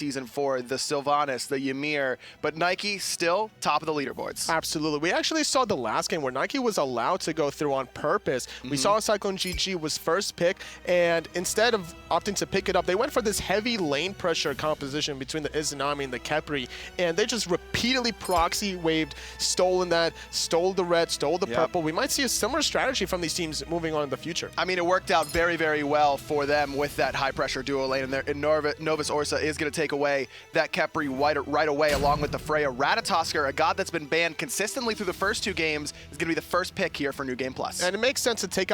Season 4, the Sylvanas, the Ymir, but Nike still top of the leaderboards. Absolutely. We actually saw the last game where Nike was allowed to go through on purpose. We saw Cyclone GG was first pick, and instead of opting to pick it up, they went for this heavy lane pressure composition between the Izanami and the Khepri, and they just repeatedly proxy waved, stole the red, stole the purple. We might see a similar strategy from these teams moving on in the future. I mean, it worked out very, very well for them with that high-pressure duo lane, and Novus Orsa is going to take away that Khepri right away along with the Freya. Ratatosker, a god that's been banned consistently through the first 2 games, is going to be the first pick here for New Game Plus. And it makes sense to take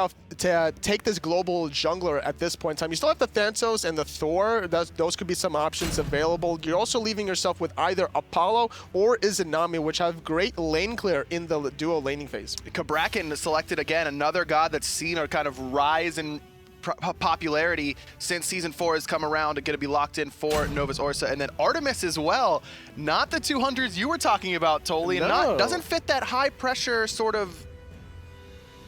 this global jungler at this point in time. You still have the Thanatos and the Thor. Those could be some options available. You're also leaving yourself with either Apollo or Izanami, which have great lane clear in the duo laning phase. Kabrakan selected again, another god that's seen a kind of rise in popularity since Season 4 has come around, going to be locked in for Novus Orsa. And then Artemis as well, not the 200s you were talking about, Toli, and doesn't fit that high pressure sort of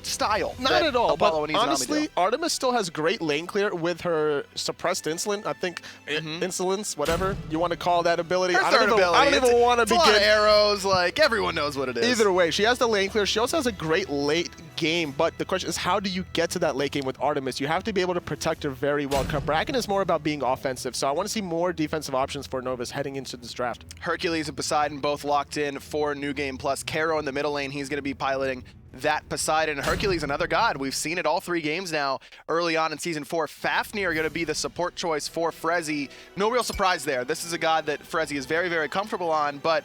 style. Not at all, Apollo but honestly, Artemis still has great lane clear with her suppressed insolent. I think insolence, whatever you want to call that ability. Her I don't even want to begin. A lot of arrows, like everyone knows what it is. Either way, she has the lane clear. She also has a great late game, but the question is, how do you get to that late game with Artemis? You have to be able to protect her very well. Kabrakan is more about being offensive, so I want to see more defensive options for Novus heading into this draft. Hercules and Poseidon both locked in for New Game Plus. Karo in the middle lane, he's going to be piloting that Poseidon. Hercules, another god. We've seen it all 3 games now early on in Season 4. Fafnir going to be the support choice for Frezzy. No real surprise there. This is a god that Frezzy is very, very comfortable on, but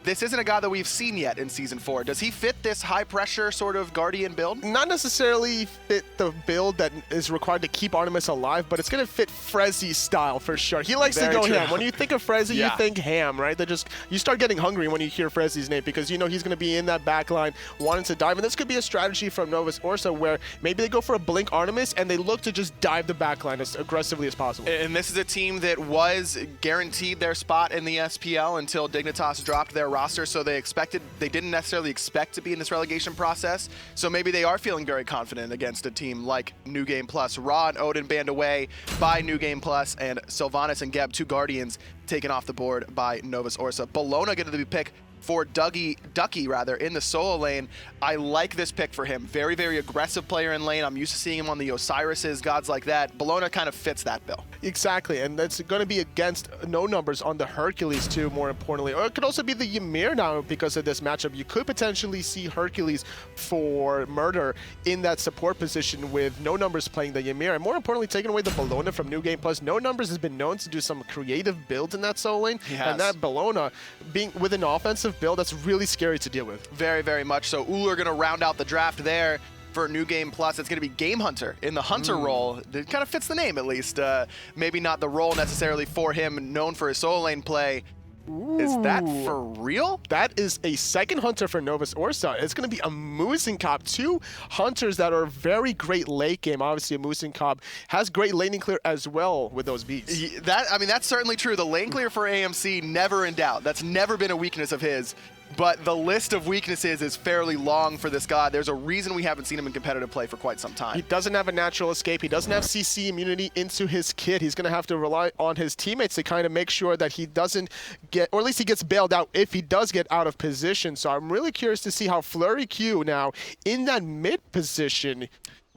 this isn't a god that we've seen yet in Season 4. Does he fit this high-pressure sort of Guardian build? Not necessarily fit the build that is required to keep Artemis alive, but it's going to fit Frezzy's style for sure. He likes to go ham. When you think of Frezzy, you think ham, right? You start getting hungry when you hear Frezzy's name because you know he's going to be in that back line wanting to dive. And this could be a strategy from Novus Orsa where maybe they go for a Blink Artemis and they look to just dive the back line as aggressively as possible. And this is a team that was guaranteed their spot in the SPL until Dignitas dropped their roster, so they didn't necessarily expect to be in this relegation process, so maybe they are feeling very confident against a team like New Game Plus. Ra and Odin banned away by New Game Plus, and Sylvanas and Geb, 2 Guardians, taken off the board by Novus Orsa. Bologna going to be picked for Ducky in the solo lane. I like this pick for him. Very, very aggressive player in lane. I'm used to seeing him on the Osiris's, gods like that. Bologna kind of fits that bill. Exactly, and that's going to be against no numbers on the Hercules too, more importantly. Or it could also be the Ymir now because of this matchup. You could potentially see Hercules for Murder in that support position with no numbers playing the Ymir. And more importantly, taking away the Bologna from New Game Plus. No numbers has been known to do some creative builds in that solo lane. And that Bologna being with an offensive build, that's really scary to deal with. Very, very much so. Ullr going to round out the draft there for New Game Plus. It's going to be Game Hunter in the Hunter role. It kind of fits the name, at least. Maybe not the role necessarily for him, known for his solo lane play. Is that for real? That is a second Hunter for Novus Orsa. It's going to be a Musenkop. 2 Hunters that are very great late game. Obviously, a Musenkop has great laning clear as well with those beats. That's certainly true. The lane clear for AMC, never in doubt. That's never been a weakness of his. But the list of weaknesses is fairly long for this god. There's a reason we haven't seen him in competitive play for quite some time. He doesn't have a natural escape. He doesn't have CC immunity into his kit. He's going to have to rely on his teammates to kind of make sure that he doesn't get, or at least he gets bailed out if he does get out of position. So I'm really curious to see how Flurry Q now in that mid position.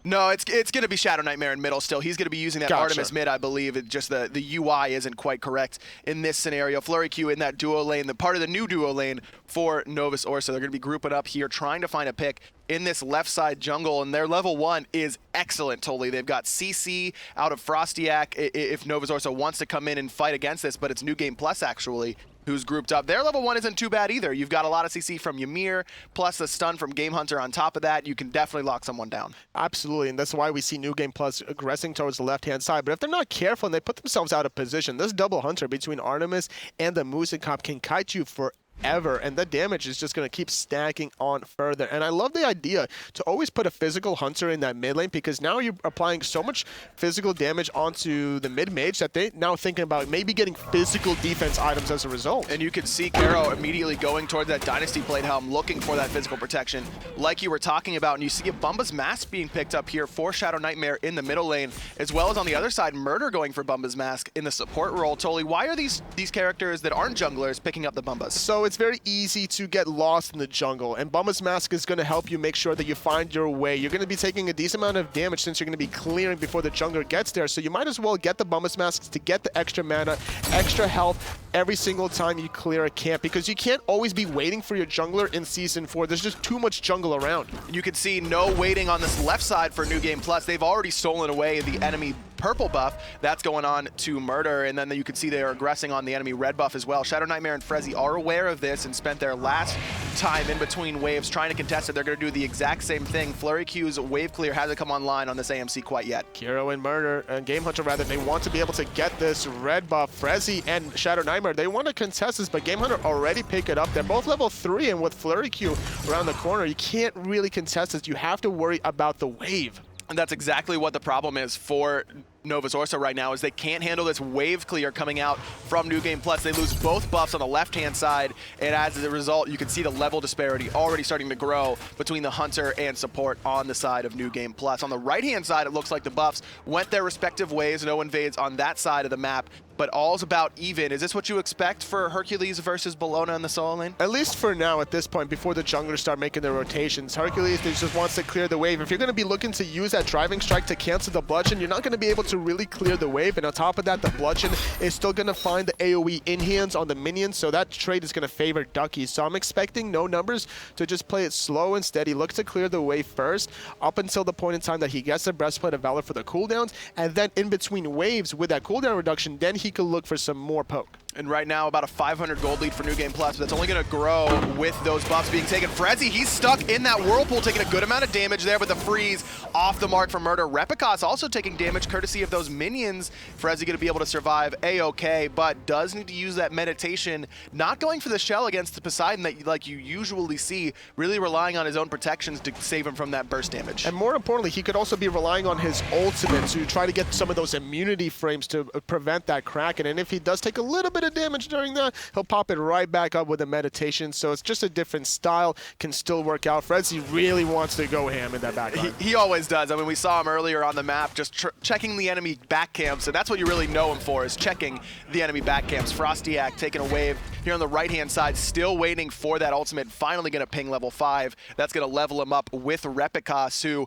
No, it's going to be Shadow Nightmare in middle still. He's going to be using that Artemis mid, I believe. It just the UI isn't quite correct in this scenario. Flurry Q in that duo lane, the part of the new duo lane for Novus Orsa. They're going to be grouping up here, trying to find a pick in this left side jungle, and their level 1 is excellent, totally. They've got CC out of Frostiak if Novus Orsa wants to come in and fight against this, but it's New Game Plus, actually, who's grouped up. Their level 1 isn't too bad either. You've got a lot of CC from Ymir, plus the stun from Game Hunter on top of that. You can definitely lock someone down. Absolutely, and that's why we see New Game Plus aggressing towards the left-hand side. But if they're not careful and they put themselves out of position, this double Hunter between Artemis and the Musenkop can kite you for ever, and the damage is just going to keep stacking on further. And I love the idea to always put a physical hunter in that mid lane, because now you're applying so much physical damage onto the mid mage that they now thinking about maybe getting physical defense items as a result. And you can see Caro immediately going towards that Dynasty Blade Helm, looking for that physical protection like you were talking about. And you see a Bumba's Mask being picked up here for Shadow Nightmare in the middle lane, as well as on the other side, Murder going for Bumba's Mask in the support role. Toli, why are these characters that aren't junglers picking up the Bumbas? So it's very easy to get lost in the jungle, and Bumba's Mask is going to help you make sure that you find your way. You're going to be taking a decent amount of damage since you're going to be clearing before the jungler gets there, so you might as well get the Bumba's Masks to get the extra mana, extra health every single time you clear a camp, because you can't always be waiting for your jungler in Season 4. There's just too much jungle around. You can see no waiting on this left side for New Game Plus. They've already stolen away the enemy purple buff. That's going on to Murder, and then you can see they are aggressing on the enemy red buff as well. Shadow Nightmare and Frezzy are aware of this and spent their last time in between waves trying to contest it. They're going to do the exact same thing. Flurry Q's wave clear hasn't come online on this AMC quite yet. Caro and Murder, and Game Hunter rather, they want to be able to get this red buff. Frezzy and Shadow Nightmare, they want to contest this, but Game Hunter already pick it up. They're both level 3, and with Flurry Q around the corner, you can't really contest this. You have to worry about the wave. And that's exactly what the problem is for Novus Orsa right now, is they can't handle this wave clear coming out from New Game Plus. They lose both buffs on the left-hand side, and as a result, you can see the level disparity already starting to grow between the Hunter and support on the side of New Game Plus. On the right-hand side, it looks like the buffs went their respective ways. No invades on that side of the map, but all's about even. Is this what you expect for Hercules versus Bologna in the solo lane? At least for now, at this point, before the junglers start making their rotations. Hercules just wants to clear the wave. If you're going to be looking to use that driving strike to cancel the bludgeon, you're not going to be able to really clear the wave. And on top of that, the bludgeon is still going to find the AoE in hands on the minions, so that trade is going to favor Ducky. So I'm expecting No Numbers to just play it slow and steady, look to clear the wave first, up until the point in time that he gets the Breastplate of Valor for the cooldowns, and then in between waves with that cooldown reduction, then he could look for some more poke. And right now, about a 500 gold lead for New Game Plus, but that's only going to grow with those buffs being taken. Frezzy, he's stuck in that whirlpool, taking a good amount of damage there with the freeze off the mark for Murder. Repicos also taking damage courtesy of those minions. Frezzy going to be able to survive A-OK, but does need to use that meditation, not going for the shell against the Poseidon that like you usually see, really relying on his own protections to save him from that burst damage. And more importantly, he could also be relying on his ultimate to try to get some of those immunity frames to prevent that Kraken. And if he does take a little bit of damage during that, he'll pop it right back up with a meditation. So it's just a different style, can still work out. Frezzy really wants to go ham in that back line. He always does. I mean, we saw him earlier on the map just checking the enemy back camps, and that's what you really know him for, is checking the enemy back camps. Frostiak taking a wave here on the right-hand side, still waiting for that ultimate, finally going to ping level 5. That's going to level him up with Repicos, who,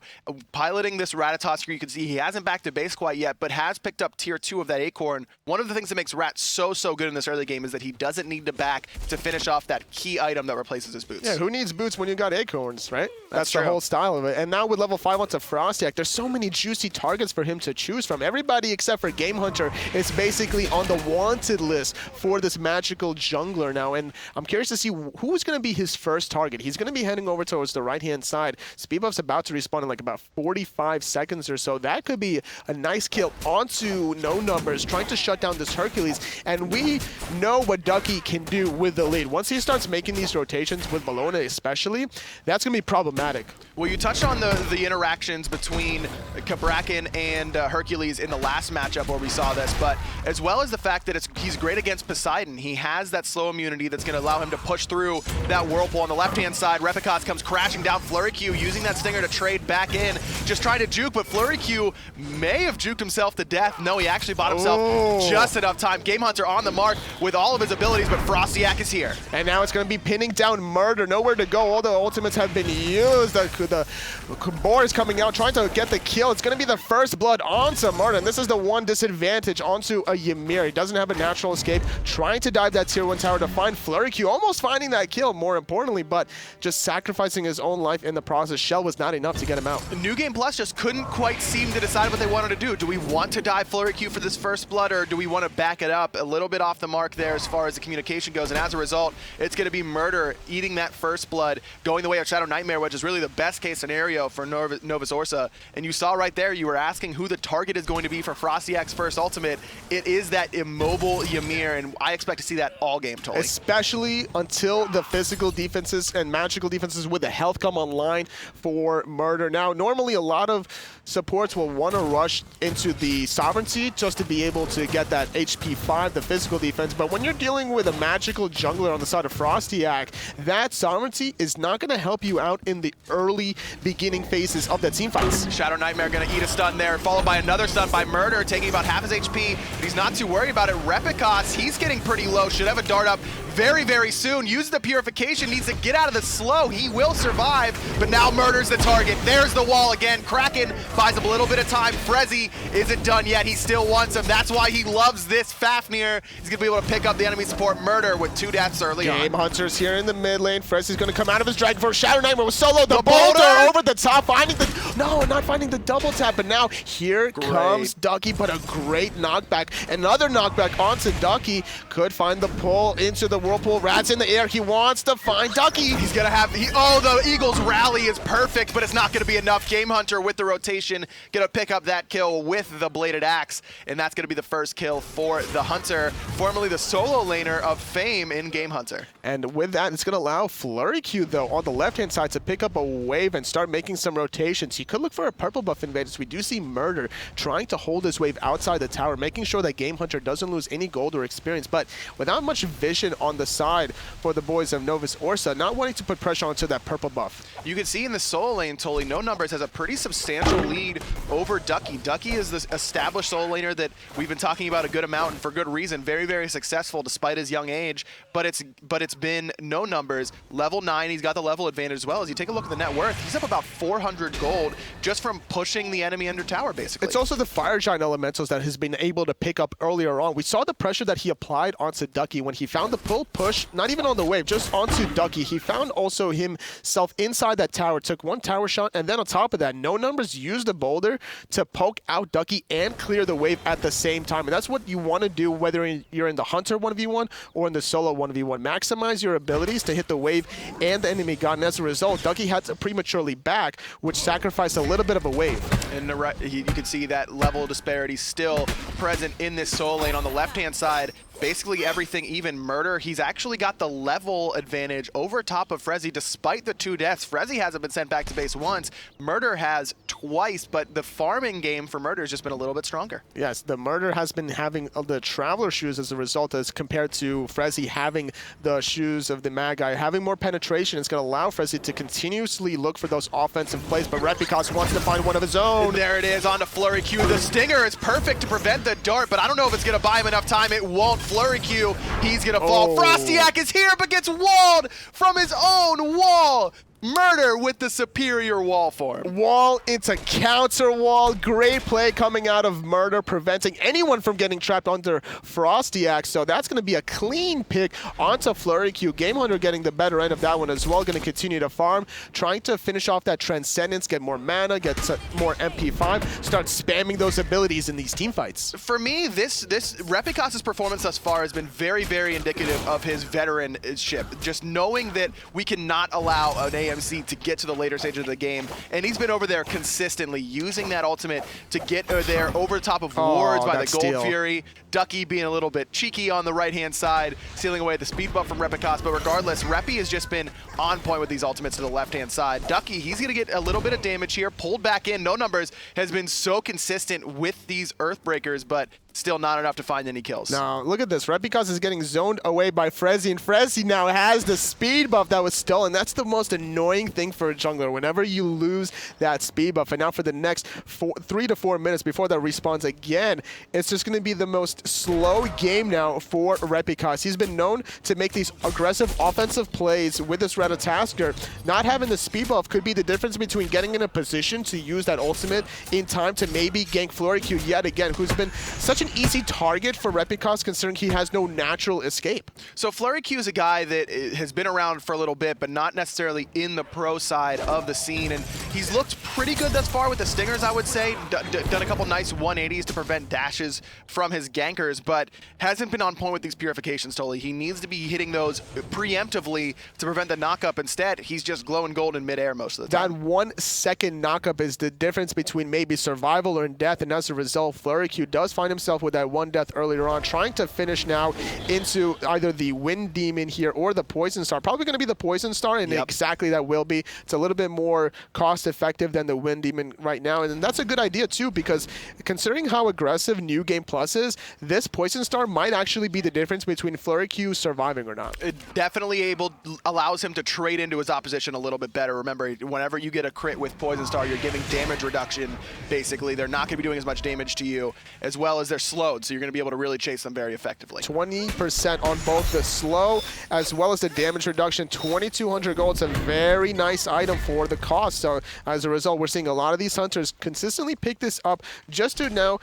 piloting this Ratatosk, you can see he hasn't back to base quite yet, but has picked up tier 2 of that Acorn. One of the things that makes Rat so good in this early game is that he doesn't need to back to finish off that key item that replaces his boots. Yeah, who needs boots when you got Acorns, right? That's the true. whole style of it. And now with level 5 onto Frostiak, there's so many juicy targets for him to choose from. Everybody except for Game Hunter is basically on the wanted list for this magical jungler now, and I'm curious to see who's going to be his first target. He's going to be heading over towards the right-hand side. Speed buff's about to respawn in like about 45 seconds or so. That could be a nice kill onto No Numbers, trying to shut down this Hercules, and we know what Ducky can do with the lead. Once he starts making these rotations with Bologna especially, that's going to be problematic. Well, you touched on the interactions between Cabrakan and Hercules in the last matchup where we saw this, but as well as the fact that he's great against Poseidon. He has that slow immunity that's going to allow him to push through that whirlpool on the left-hand side. Repicos comes crashing down. Flurry Q using that stinger to trade back in, just trying to juke, but Flurry Q may have juked himself to death. No, he actually bought himself just enough time. Game Hunter on the mark with all of his abilities, but Frostiak is here. And now it's going to be pinning down Murder. Nowhere to go. All the ultimates have been used. The board is coming out, trying to get the kill. It's going to be the first blood onto Murder, and this is the one disadvantage onto a Ymir. He doesn't have a natural escape, trying to dive that tier 1 tower to find Flurry Q, almost finding that kill, more importantly, but just sacrificing his own life in the process. Shell was not enough to get him out. New Game Plus just couldn't quite seem to decide what they wanted to do. Do we want to dive Flurry Q for this first blood, or do we want to back it up a little bit off off the mark there as far as the communication goes, and as a result, it's going to be Murder eating that first blood, going the way of Shadow Nightmare, which is really the best case scenario for Novus Orsa. And you saw right there, you were asking who the target is going to be for Frostiak's first ultimate. It is that immobile Ymir, and I expect to see that all game, Tully. Especially until the physical defenses and magical defenses with the health come online for Murder. Now, normally a lot of supports will want to rush into the Sovereignty just to be able to get that HP 5, the physical defense, but when you're dealing with a magical jungler on the side of Frostiak, that Sovereignty is not going to help you out in the early beginning phases of the team fights. Shadow Nightmare going to eat a stun there, followed by another stun by Murder, taking about half his HP, but he's not too worried about it. Repicos, he's getting pretty low, should have a dart up very, very soon. Use the purification, needs to get out of the slow. He will survive, but now Murder's the target. There's the wall again. Kraken buys him a little bit of time. Frezzy isn't done yet. He still wants him. That's why he loves this Fafnir. He's going to be able to pick up the enemy support. Murder with 2 deaths early on. Game Hunter's here in the mid lane. Frezzy's going to come out of his Dragon Force. Shadow Nightmare with solo. The boulder over the top, finding the... No, not finding the double tap, but now here comes Ducky, but a great knockback. Another knockback onto Ducky. Could find the pull into the Whirlpool. Rat's in the air. He wants to find Ducky. He's going to have... Oh, the Eagles rally is perfect, but it's not going to be enough. Game Hunter with the rotation. Going to pick up that kill with the Bladed Axe, and that's going to be the first kill for the Hunter, formerly the solo laner of fame in Game Hunter. And with that, it's going to allow Flurry Q, though, on the left-hand side to pick up a wave and start making some rotations. He could look for a purple buff invaders. We do see Murder trying to hold his wave outside the tower, making sure that Game Hunter doesn't lose any gold or experience, but without much vision on the side for the boys of Novus Orsa, not wanting to put pressure onto that purple buff. You can see in the solo lane, Tully, No Numbers has a pretty substantial lead over Ducky. Ducky is this established solo laner that we've been talking about a good amount, and for good reason. Very, very successful despite his young age, but it's been No Numbers. Level 9, he's got the level advantage as well. As you take a look at the net worth, he's up about 400 gold just from pushing the enemy under tower, basically. It's also the Fire Giant elementals that has been able to pick up earlier on. We saw the pressure that he applied onto Ducky when he found the pull push, not even on the wave, just onto Ducky. He found also himself inside that tower, took one tower shot, and then on top of that, No Numbers used the boulder to poke out Ducky and clear the wave at the same time. And that's what you want to do, whether you're in the Hunter 1v1 or in the solo 1v1. Maximize your abilities to hit the wave and the enemy god, and as a result, Ducky had to prematurely back, which sacrificed a little bit of a wave. And you can see that level disparity still present in this solo lane on the left-hand side. Basically everything even. Murder, he's actually got the level advantage over top of Frezzy despite the 2 deaths. Frezzy hasn't been sent back to base once. Murder has twice, but the farming game for Murder has just been a little bit stronger. Yes, the Murder has been having the Traveler shoes as a result, as compared to Frezzy having the shoes of the Magi. Having more penetration is going to allow Frezzy to continuously look for those offensive plays, but Repicos wants to find one of his own. And there it is, on to Flurry Q. The Stinger is perfect to prevent the dart, but I don't know if it's going to buy him enough time. It won't. Flurry Q, he's gonna fall. Frostiak is here, but gets walled from his own wall. Murder with the superior wall form. Wall into counter wall. Great play coming out of Murder, preventing anyone from getting trapped under Frostiak. So that's going to be a clean pick onto Flurry Q. Game Hunter getting the better end of that one as well. Going to continue to farm, trying to finish off that Transcendence, get more mana, get more MP5, start spamming those abilities in these team fights. For me, this Repicos' performance thus far has been very, very indicative of his veteranship. Just knowing that we cannot allow an AMC to get to the later stage of the game, and he's been over there consistently using that ultimate to get there over top of wards by the Gold Fury. Ducky being a little bit cheeky on the right-hand side, sealing away the speed buff from Repicos, but regardless, Repi has just been on point with these ultimates to the left-hand side. Ducky, he's going to get a little bit of damage here, pulled back in. No Numbers has been so consistent with these Earthbreakers, but still not enough to find any kills. Now, look at this. Repicos is getting zoned away by Frezzy, and Frezzy now has the speed buff that was stolen. That's the most annoying thing for a jungler, whenever you lose that speed buff. And now for the next 3 to 4 minutes before that respawns again, it's just going to be the most slow game now for Repicos. He's been known to make these aggressive offensive plays with this Ratatasker. Not having the speed buff could be the difference between getting in a position to use that ultimate in time to maybe gank Flurry Q yet again, who's been such an easy target for Repicos considering he has no natural escape. So Flurry Q is a guy that has been around for a little bit, but not necessarily in the pro side of the scene, and He's looked pretty good thus far with the stingers, I would say. Done a couple nice 180s to prevent dashes from his gankers, but hasn't been on point with these purifications totally. He needs to be hitting those preemptively to prevent the knockup. Instead, he's just glowing gold in midair most of the time. That 1 second knockup is the difference between maybe survival or death, and as a result, Flurryq does find himself with that 1 death earlier on, trying to finish now into either the Wind Demon here or the Poison Star. Probably going to be the Poison Star, and exactly that will be. It's a little bit more cost-effective than the Wind Demon right now, and that's a good idea too, because considering how aggressive New Game Plus is, this Poison Star might actually be the difference between Flurryq surviving or not. It definitely allows him to trade into his opposition a little bit better. Remember, whenever you get a crit with Poison Star, you're giving damage reduction, basically. They're not going to be doing as much damage to you, as well as they're slowed, so you're going to be able to really chase them very effectively. 20% on both the slow as well as the damage reduction. 2,200 gold. It's a very nice item for the cost. So as a result, we're seeing a lot of these hunters consistently pick this up just to now,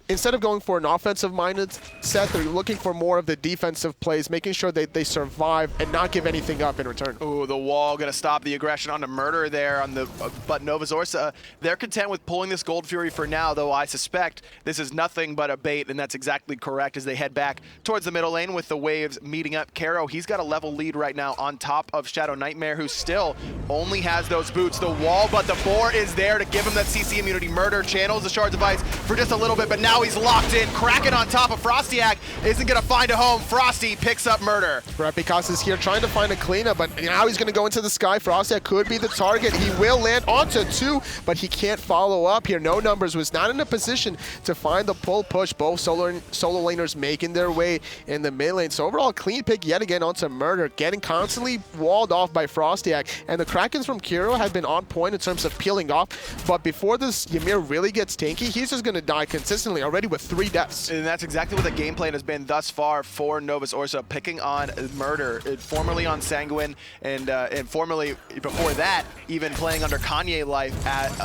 instead of going for an offensive-minded set, they're looking for more of the defensive plays, making sure that they survive and not give anything up in return. Ooh, the wall going to stop the aggression onto Murder there on the but Novus Orsa, they're content with pulling this Gold Fury for now, though I suspect this is nothing but a bait, and that's exactly correct as they head back towards the middle lane with the waves meeting up. Kero, he's got a level lead right now on top of Shadow Nightmare, who still only has those boots. The wall, but the boar is there to give him that CC immunity. Murder channels the Shards of Ice for just a little bit, but now he's locked in. Kraken on top of Frostiak isn't going to find a home. Frosty picks up Murder. Repicas is here trying to find a cleanup, but now he's going to go into the sky. Frostiak could be the target. He will land onto 2, but he can't follow up here. No Numbers was not in a position to find the pull push. Both solo laners making their way in the mid lane. So overall, clean pick yet again onto Murder, getting constantly walled off by Frostiak. And the Krakens from Kiro have been on point in terms of peeling off. But before this Ymir really gets tanky, he's just going to die consistently already with 3 deaths. And that's exactly what the game plan has been thus far for Novus Orsa, picking on Murder, formerly on Sanguine, and formerly before that, even playing under Kanye Life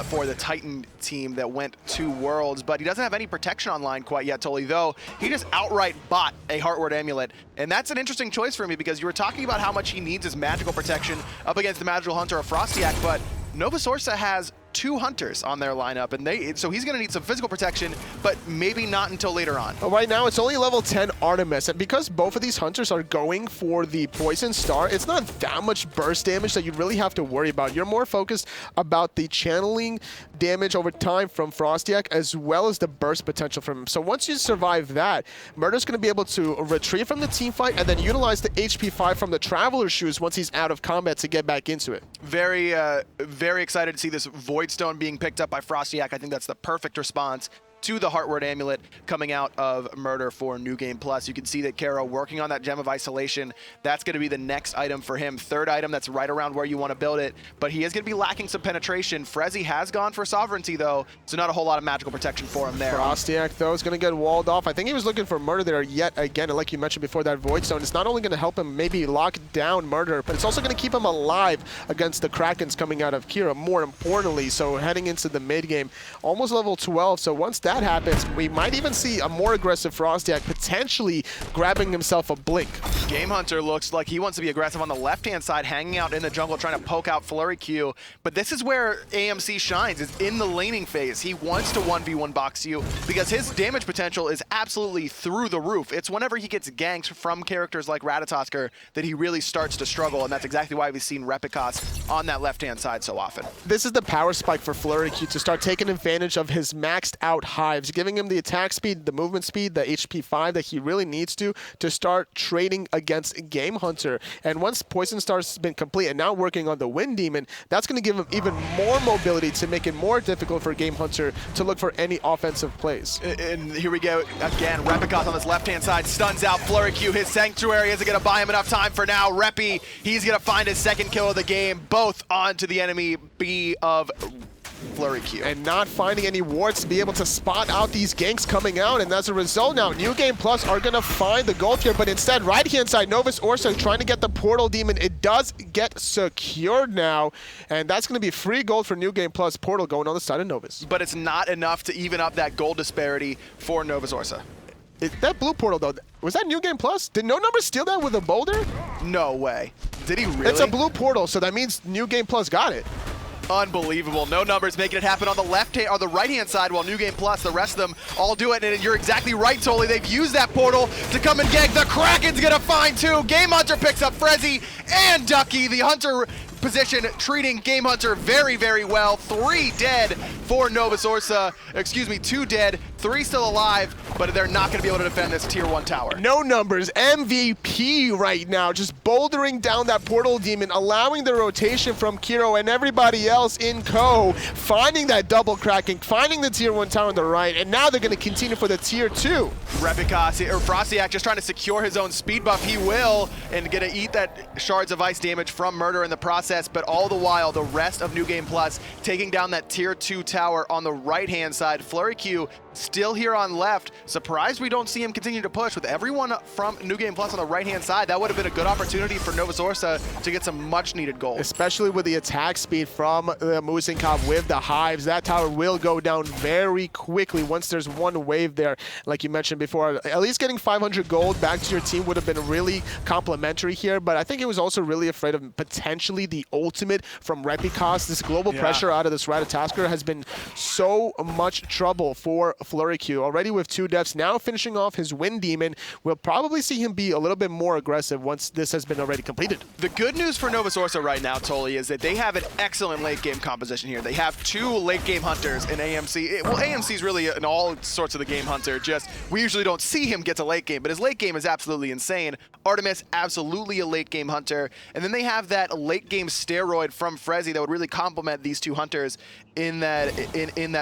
for the Titan team that went to Worlds. But he doesn't have any protection online quite yet, Tully, though he just outright bought a Heartward Amulet. And that's an interesting choice for me, because you were talking about how much he needs his magical protection up against the Magical Hunter of Frostiak, but Novus Orsa has 2 hunters on their lineup, and so he's going to need some physical protection, but maybe not until later on. Well, right now, it's only level 10 Artemis, and because both of these hunters are going for the Poison Star, it's not that much burst damage that you really have to worry about. You're more focused about the channeling damage over time from Frostiak, as well as the burst potential from him. So once you survive that, Murder's going to be able to retreat from the team fight and then utilize the HP 5 from the Traveler Shoes once he's out of combat to get back into it. Very, very excited to see this Void Stone being picked up by Frostiak. I think that's the perfect response to the Heartward Amulet coming out of Murder for New Game Plus. You can see that Kero working on that Gem of Isolation. That's going to be the next item for him. 3rd item, that's right around where you want to build it, but he is going to be lacking some penetration. Frezzy has gone for Sovereignty, though, so not a whole lot of magical protection for him there. Frostiak, though, is going to get walled off. I think he was looking for Murder there yet again, and like you mentioned before, that Void Stone is not only going to help him maybe lock down Murder, but it's also going to keep him alive against the Krakens coming out of Kira, more importantly. So heading into the mid game, almost level 12, so once that happens, we might even see a more aggressive Frostiak potentially grabbing himself a Blink. Game Hunter looks like he wants to be aggressive on the left-hand side, hanging out in the jungle, trying to poke out Flurryq. But this is where AMC shines, is in the laning phase. He wants to 1v1 box you because his damage potential is absolutely through the roof. It's whenever he gets ganked from characters like Ratatosker that he really starts to struggle, and that's exactly why we've seen Repicas on that left-hand side so often. This is the power spike for Flurryq to start taking advantage of his maxed out hives, giving him the attack speed, the movement speed, the HP 5 that he really needs to start trading against Game Hunter. And once Poison Star's been complete and now working on the Wind Demon, that's going to give him even more mobility to make it more difficult for Game Hunter to look for any offensive plays. And here we go again. Repicas on this left-hand side stuns out Flurryq. His Sanctuary isn't going to buy him enough time for now. Reppy, he's going to find his 2nd kill of the game, both onto the enemy B of Flurryq. And not finding any wards to be able to spot out these ganks coming out, and as a result now, New Game Plus are going to find the gold here, but instead, right-hand side, Novus Orsa trying to get the Portal Demon. It does get secured now, and that's going to be free gold for New Game Plus. Portal going on the side of Novus. But it's not enough to even up that gold disparity for Novus Orsa. That blue portal, though, was that New Game Plus? Did No Number steal that with a boulder? No way. Did he really? It's a blue portal, so that means New Game Plus got it. Unbelievable. No numbers making it happen on the left hand or the right hand side, while New Game Plus, the rest of them all do it. And you're exactly right, Tolly. They've used that portal to come and gank. The Kraken's gonna find two. Game Hunter picks up Frezzy and Ducky. The Hunter position treating Game Hunter very, very well. 3 dead for Novus Orsa. Excuse me, 2 dead, 3 still alive, but they're not going to be able to defend this tier 1 tower. No numbers, MVP right now, just bouldering down that portal demon, allowing the rotation from Kiro and everybody else in co, finding that double cracking, finding the tier 1 tower on the right, and now they're going to continue for the tier 2. Repicas, or Frostiak just trying to secure his own speed buff. He will, and gonna eat that shards of ice damage from Murder in the process, but all the while, the rest of New Game Plus taking down that tier 2 tower on the right-hand side. Flurry Q still here on left. Surprised we don't see him continue to push with everyone from New Game Plus on the right-hand side. That would have been a good opportunity for Novus Orsa to get some much-needed gold. Especially with the attack speed from the Musenkov with the hives. That tower will go down very quickly once there's one wave there. Like you mentioned before, at least getting 500 gold back to your team would have been really complimentary here, but I think he was also really afraid of potentially the ultimate from Repicas. This global pressure out of this Ratatasker has been so much trouble for Flurry Q. Already with 2 deaths, now finishing off his Wind Demon. We'll probably see him be a little bit more aggressive once this has been already completed. The good news for Novus Orsa right now, Tolly, is that they have an excellent late game composition here. They have 2 late game hunters in AMC. Well, AMC is really in all sorts of the game hunter, just we usually don't see him get to late game, but his late game is absolutely insane. Artemis, absolutely a late game hunter. And then they have that late game steroid from Frezzy that would really complement these 2 hunters in that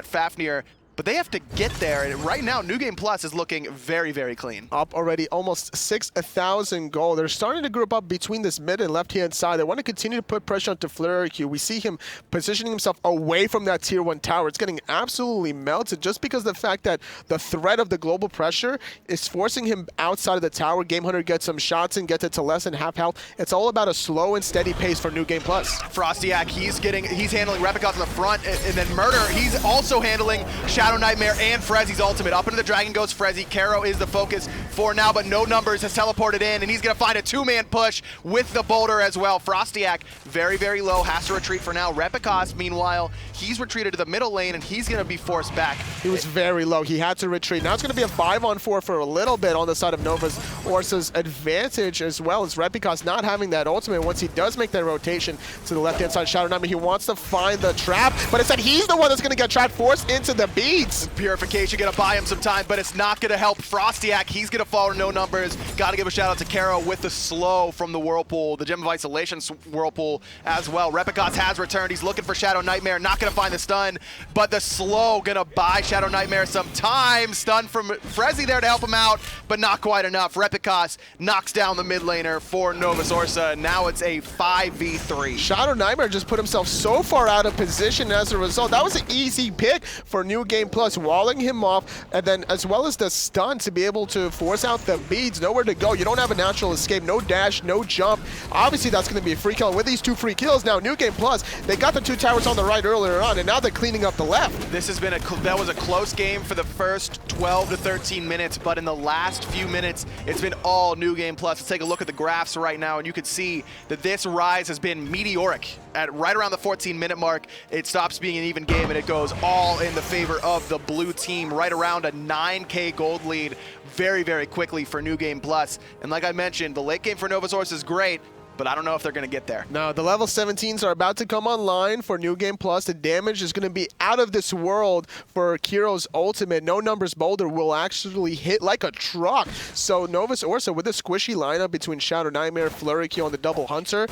Fafnir. But they have to get there, and right now, New Game Plus is looking very, very clean. Up already almost 6,000 gold. They're starting to group up between this mid and left-hand side. They want to continue to put pressure onto Flurry Q. We see him positioning himself away from that tier 1 tower. It's getting absolutely melted just because of the fact that the threat of the global pressure is forcing him outside of the tower. Game Hunter gets some shots and gets it to less than half health. It's all about a slow and steady pace for New Game Plus. Frostiak, he's handling Repicas in the front, and then Murder, he's also handling Shadow Nightmare and Frezzy's ultimate. Up into the dragon goes Frezzy. Kero is the focus for now, but No Numbers has teleported in, and he's going to find a 2-man push with the boulder as well. Frostiak, very, very low, has to retreat for now. Repicas, meanwhile, he's retreated to the middle lane, and he's going to be forced back. He was very low. He had to retreat. Now it's going to be a 5-on-4 for a little bit on the side of Novus Orsa's advantage, as well as Repicas not having that ultimate. Once he does make that rotation to the left-hand side, Shadow Nightmare, he wants to find the trap, but instead he's the one that's going to get trapped, forced into the beads. Purification gonna buy him some time, but it's not gonna help Frostiak. He's gonna fall to No Numbers. Gotta give a shout out to Kero with the slow from the Whirlpool, the Gem of Isolation Whirlpool as well. Repicas has returned. He's looking for Shadow Nightmare. Not gonna find the stun, but the slow gonna buy Shadow Nightmare some time. Stun from Frezzy there to help him out, but not quite enough. Repicas knocks down the mid laner for Novus Orsa. Now it's a 5v3. Shadow Nightmare just put himself so far out of position as a result. That was an easy pick for New Game Plus, walling him off, and then as well as the stun to be able to force out the beads. Nowhere to go. You don't have a natural escape. No dash, no jump. Obviously, that's going to be a free kill. And with these 2 free kills now, New Game Plus, they got the 2 towers on the right earlier on, and now they're cleaning up the left. This has been that was a close game for the first 12 to 13 minutes, but in the last few minutes, it's been all New Game Plus. Let's take a look at the graphs right now, and you can see that this rise has been meteoric. At right around the 14-minute mark, it stops being an even game, and it goes all in the favor of the blue team, right around a 9K gold lead very, very quickly for New Game Plus. And like I mentioned, the late game for Novus Orsa is great, but I don't know if they're going to get there. No, the level 17s are about to come online for New Game Plus. The damage is going to be out of this world for Kiro's ultimate. No Numbers Boulder will actually hit like a truck. So Novus Orsa with a squishy lineup between Shadow Nightmare, Flurry Q on the double hunter.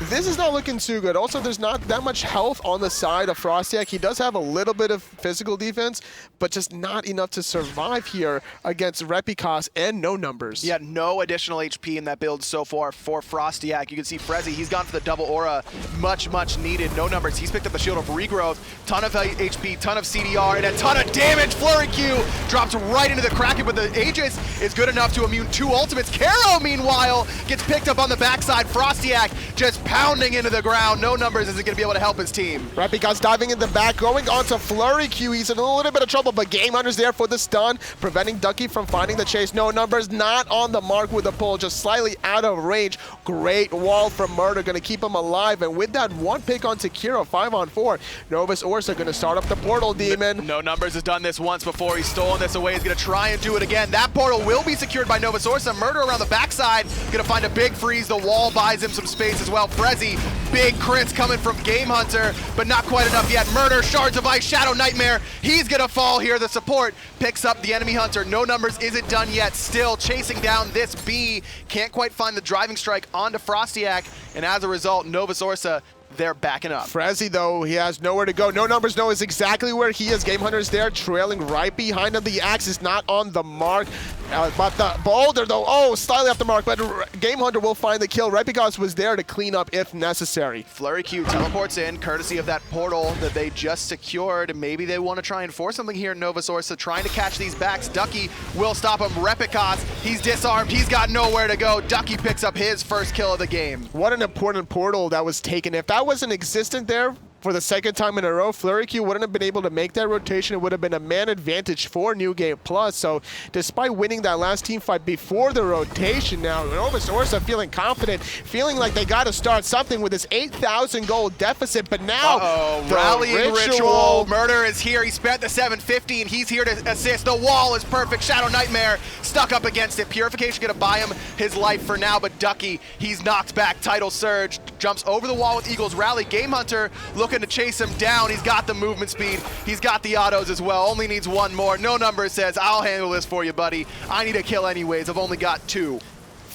This is not looking too good. Also, there's not that much health on the side of Frostiak. He does have a little bit of physical defense, but just not enough to survive here against Repicas and No Numbers. Yeah, no additional HP in that build so far for Frostiak. You can see Frezzy, he's gone for the double aura. Much, much needed. No Numbers. He's picked up the Shield of Regrowth. Ton of HP, ton of CDR, and a ton of damage. Flurry Q drops right into the Kraken, but the Aegis is good enough to immune 2 ultimates. Kero, meanwhile, gets picked up on the backside. Frostiak just pounding into the ground. No Numbers isn't going to be able to help his team. Repicas diving in the back, going on to Flurry Q. He's in a little bit of trouble, but Game Hunter's there for the stun, preventing Ducky from finding the chase. No Numbers not on the mark with the pull, just slightly out of range. Great wall from Murder, going to keep him alive. And with that one pick on Takiro, 5-on-4, Novus Orsa going to start up the portal, Demon. No Numbers has done this once before. He's stolen this away. He's going to try and do it again. That portal will be secured by Novus Orsa. Murder around the backside, going to find a big freeze. The wall buys him some space as well. Frezzy, big crits coming from Game Hunter, but not quite enough yet. Murder, Shards of Ice, Shadow Nightmare. He's going to fall here. The support picks up the enemy Hunter. No Numbers isn't done yet. Still chasing down this B. Can't quite find the driving strike onto Frostiak, and as a result, Novus Orsa, they're backing up. Frezzy, though, he has nowhere to go. No Numbers knows exactly where he is. Game Hunter's there, trailing right behind him. The axe is not on the mark. But the boulder, though, oh, slightly off the mark, but Game Hunter will find the kill. Repicas was there to clean up if necessary. Flurry Q teleports in, courtesy of that portal that they just secured. Maybe they want to try and force something here in Novus Orsa, trying to catch these backs. Ducky will stop him. Repicas, he's disarmed. He's got nowhere to go. Ducky picks up his first kill of the game. What an important portal that was taken. If that wasn't existent there, for the second time in a row, Flurry Q wouldn't have been able to make that rotation. It would have been a man advantage for New Game Plus. So despite winning that last team fight before the rotation, now Novus Orsa feeling confident, feeling like they got to start something with this 8,000 gold deficit. But now, rallying ritual. Murder is here. He spent the 750 and he's here to assist. The wall is perfect. Shadow Nightmare stuck up against it. Purification going to buy him his life for now, but Ducky, he's knocked back. Tidal Surge jumps over the wall with Eagle's Rally. Game Hunter looking to chase him down. He's got the movement speed. He's got the autos as well. Only needs one more. No Numbers says, I'll handle this for you, buddy. I need a kill anyways. I've only got 2.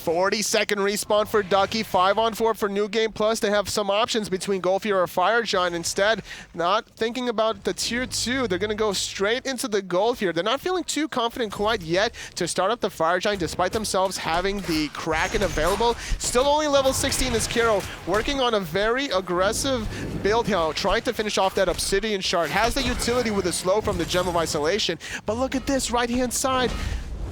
40-second respawn for Ducky, 5-on-4 for New Game Plus. They have some options between Golfier or Fire Giant. Instead, not thinking about the tier 2, they're going to go straight into the Golfier. They're not feeling too confident quite yet to start up the Fire Giant, despite themselves having the Kraken available. Still only level 16 is Kiro, working on a very aggressive build here, trying to finish off that Obsidian Shard. Has the utility with the slow from the Gem of Isolation, but look at this right-hand side.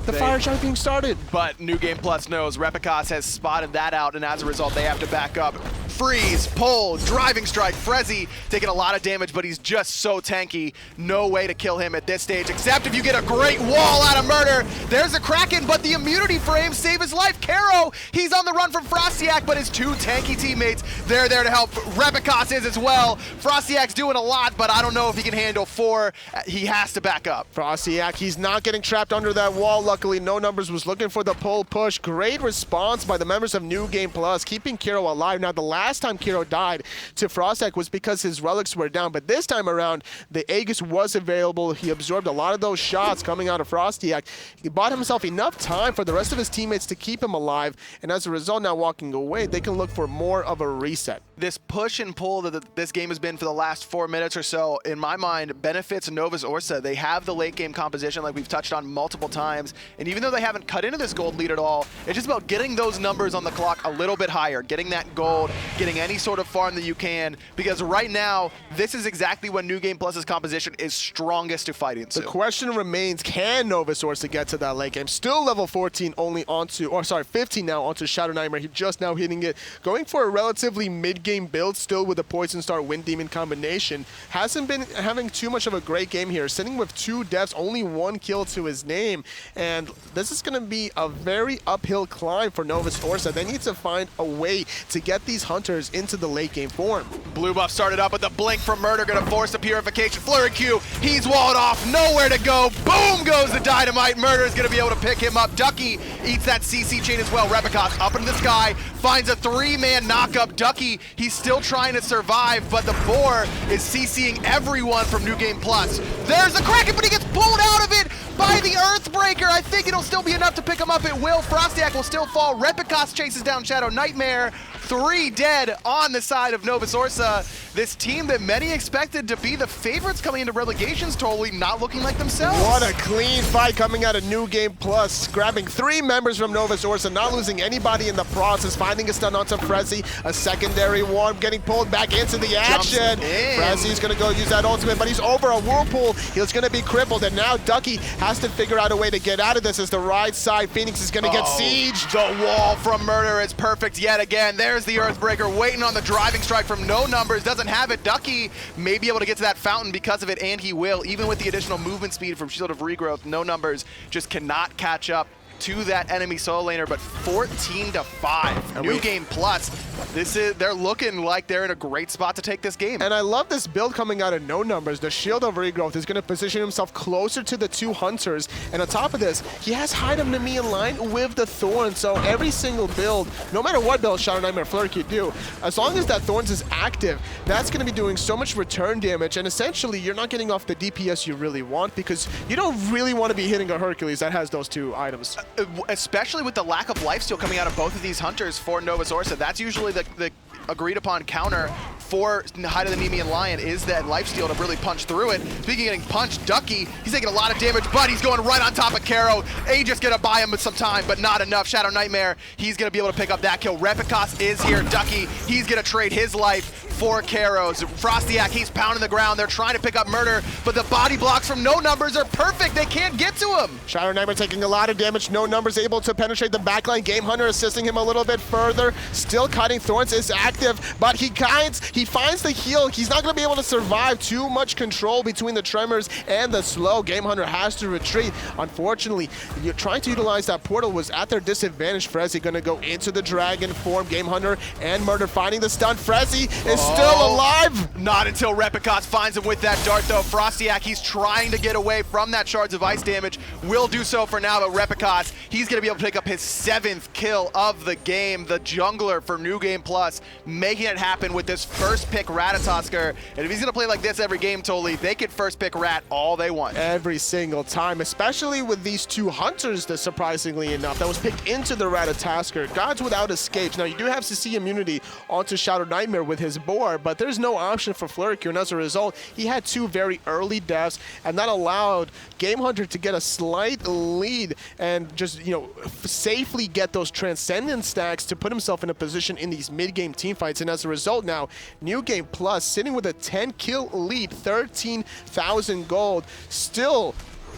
The Fire Giant being started. But New Game Plus knows Repicas has spotted that out, and as a result, they have to back up. Freeze, pull, driving strike. Frezzy taking a lot of damage, but he's just so tanky. No way to kill him at this stage, except if you get a great wall out of Murder. There's a Kraken, but the immunity frame save his life. Caro, he's on the run from Frostiak, but his 2 tanky teammates, they're there to help. Repicas is as well. Frostiak's doing a lot, but I don't know if he can handle 4. He has to back up. Frostiak, he's not getting trapped under that wall. Luckily, No Numbers was looking for the pull push. Great response by the members of New Game Plus, keeping Kiro alive. Now, the last time Kiro died to Frostiak was because his relics were down, but this time around, the Aegis was available. He absorbed a lot of those shots coming out of Frostiak. He bought himself enough time for the rest of his teammates to keep him alive, and as a result, now walking away, they can look for more of a reset. This push and pull that this game has been for the last 4 minutes or so, in my mind, benefits Novus Orsa. They have the late game composition like we've touched on multiple times, and even though they haven't cut into this gold lead at all, it's just about getting those numbers on the clock a little bit higher, getting that gold, getting any sort of farm that you can, because right now, this is exactly when New Game Plus's composition is strongest to fight into. The question remains, can Novus Orsa get to that late game? Still level 14 only onto, or sorry, 15 now onto Shadow Nightmare. He just now hitting it, going for a relatively mid-game build still with the Poison Star Wind Demon combination. Hasn't been having too much of a great game here, sitting with 2 deaths, only 1 kill to his name, and this is going to be a very uphill climb for Novus Orsa. They need to find a way to get these hunters into the late game form. Blue buff started up with the blink from Murder, going to force the purification. Flurry Q, he's walled off, nowhere to go. Boom goes the dynamite. Murder is going to be able to pick him up. Ducky eats that CC chain as well. Repicas up into the sky, finds a 3-man knockup. Ducky, he's still trying to survive, but the Boar is CCing everyone from New Game Plus. There's the Kraken, but he gets pulled out of it by the Earthbreaker. I think it'll still be enough to pick him up. It will. Frostiak will still fall. Repicas chases down Shadow Nightmare. 3 dead on the side of Novus Orsa. This team that many expected to be the favorites coming into Relegations, totally not looking like themselves. What a clean fight coming out of New Game Plus, grabbing 3 members from Novus Orsa, not losing anybody in the process, finding a stun onto Frezzy, a secondary everyone getting pulled back into the action. Frezzy's going to go use that ultimate, but he's over a whirlpool. He's going to be crippled, and now Ducky has to figure out a way to get out of this as the right side. Phoenix is going to get sieged. The wall from Murder is perfect yet again. There's the Earthbreaker waiting on the driving strike from No Numbers. Doesn't have it. Ducky may be able to get to that fountain because of it, and he will. Even with the additional movement speed from Shield of Regrowth, No Numbers just cannot catch up to that enemy solo laner, but 14-5. New Game Plus. They're looking like they're in a great spot to take this game. And I love this build coming out of No Numbers. The Shield of Regrowth is going to position himself closer to the two Hunters. And on top of this, he has Hide of Nami in line with the Thorns. So every single build, no matter what build Shadow Nightmare Flurry could do, as long as that Thorns is active, that's going to be doing so much return damage. And essentially, you're not getting off the DPS you really want because you don't really want to be hitting a Hercules that has those two items. Especially with the lack of lifesteal coming out of both of these Hunters for Novus Orsa. That's usually the agreed upon counter for Hide of the Nemean Lion is that lifesteal to really punch through it. Speaking of getting punched, Ducky, he's taking a lot of damage, but he's going right on top of Caro. Aegis gonna buy him some time, but not enough. Shadow Nightmare, he's gonna be able to pick up that kill. Repicos is here. Ducky, he's gonna trade his life for Caro's. Frostiak, he's pounding the ground. They're trying to pick up Murder, but the body blocks from No Numbers are perfect. They can't get to him. Shadow Nightmare taking a lot of damage. No Numbers able to penetrate the backline. Game Hunter assisting him a little bit further. Still cutting. Thorns is active, but he finds the heal. He's not going to be able to survive. Too much control between the Tremors and the slow. Game Hunter has to retreat. Unfortunately, you're trying to utilize that portal was at their disadvantage. Frezzy going to go into the dragon form. Game Hunter and Murder finding the stun. Frezzy is still alive. Not until Repicos finds him with that dart, though. Frostiak, he's trying to get away from that Shards of Ice damage. Will do so for now, but Repicos, he's going to be able to pick up his 7th kill of the game. The jungler for New Game Plus, making it happen with this first pick Ratatosker. And if he's going to play like this every game, Totally, they could first pick Rat all they want. Every single time, especially with these two Hunters, that surprisingly enough, that was picked into the Ratatosker. Gods without escapes. Now, you do have CC immunity onto Shadow Nightmare with his boar, but there's no option for Flurry, and as a result, he had 2 very early deaths, and that allowed Game Hunter to get a slight lead and just, you know, safely get those Transcendence stacks to put himself in a position in these mid-game teamfights. And as a result now, New Game Plus sitting with a 10-kill lead, 13,000 gold, still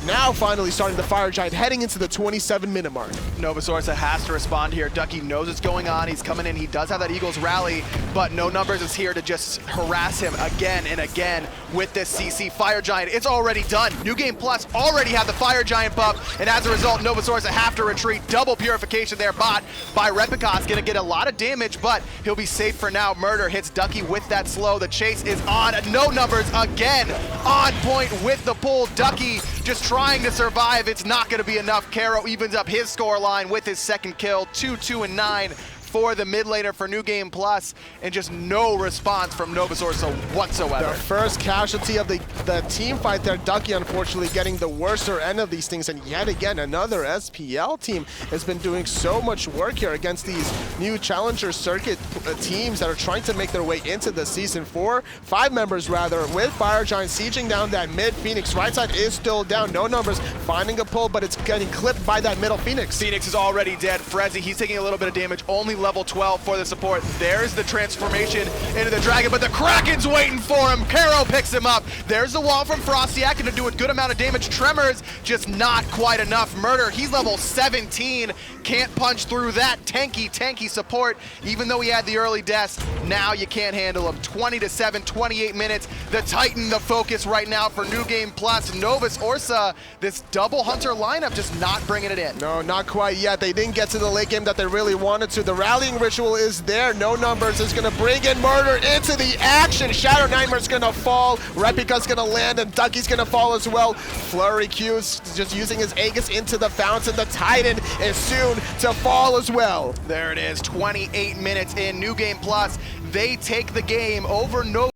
now finally starting the Fire Giant, heading into the 27-minute mark. Novus Orsa has to respond here. Ducky knows what's going on. He's coming in. He does have that Eagles rally, but No Numbers is here to just harass him again and again with this CC. Fire Giant, it's already done. New Game Plus already have the Fire Giant buff, and as a result, Novus Orsa have to retreat. Double purification there, bot by Repicos. Gonna get a lot of damage, but he'll be safe for now. Murder hits Ducky with that slow. The chase is on. No Numbers again on point with the pull. Ducky just trying to survive. It's not going to be enough. Caro evens up his score line with his 2nd kill. 2-2-9 for the mid laner for New Game Plus, and just no response from Novus Orsa whatsoever. The first casualty of the team fight there. Ducky unfortunately getting the worser end of these things, and yet again another SPL team has been doing so much work here against these new Challenger Circuit teams that are trying to make their way into the season. 5 members rather, with Fire Giant sieging down that mid. Phoenix right side is still down. No Numbers finding a pull, but it's getting clipped by that middle Phoenix. Phoenix is already dead. Frezzy, he's taking a little bit of damage. Only level 12 for the support. There's the transformation into the dragon, but the Kraken's waiting for him. Caro picks him up. There's the wall from Frostiak, going to do a good amount of damage. Tremors, just not quite enough. Murder, he's level 17. Can't punch through that tanky support, even though he had the early deaths. Now you can't handle him. 20-7, 28 minutes. The Titan, the focus right now for New Game Plus. Novus Orsa, this double Hunter lineup just not bringing it in. No, not quite yet. They didn't get to the late game that they really wanted to. The rallying ritual is there. No Numbers is going to bring in Murder into the action. Shadow Nightmare's going to fall. Replica's going to land, and Ducky's going to fall as well. Flurry Q's just using his Aegis into the fountain. The Titan is soon to fall as well. There it is, 28 minutes in. New Game Plus, they take the game over Novus.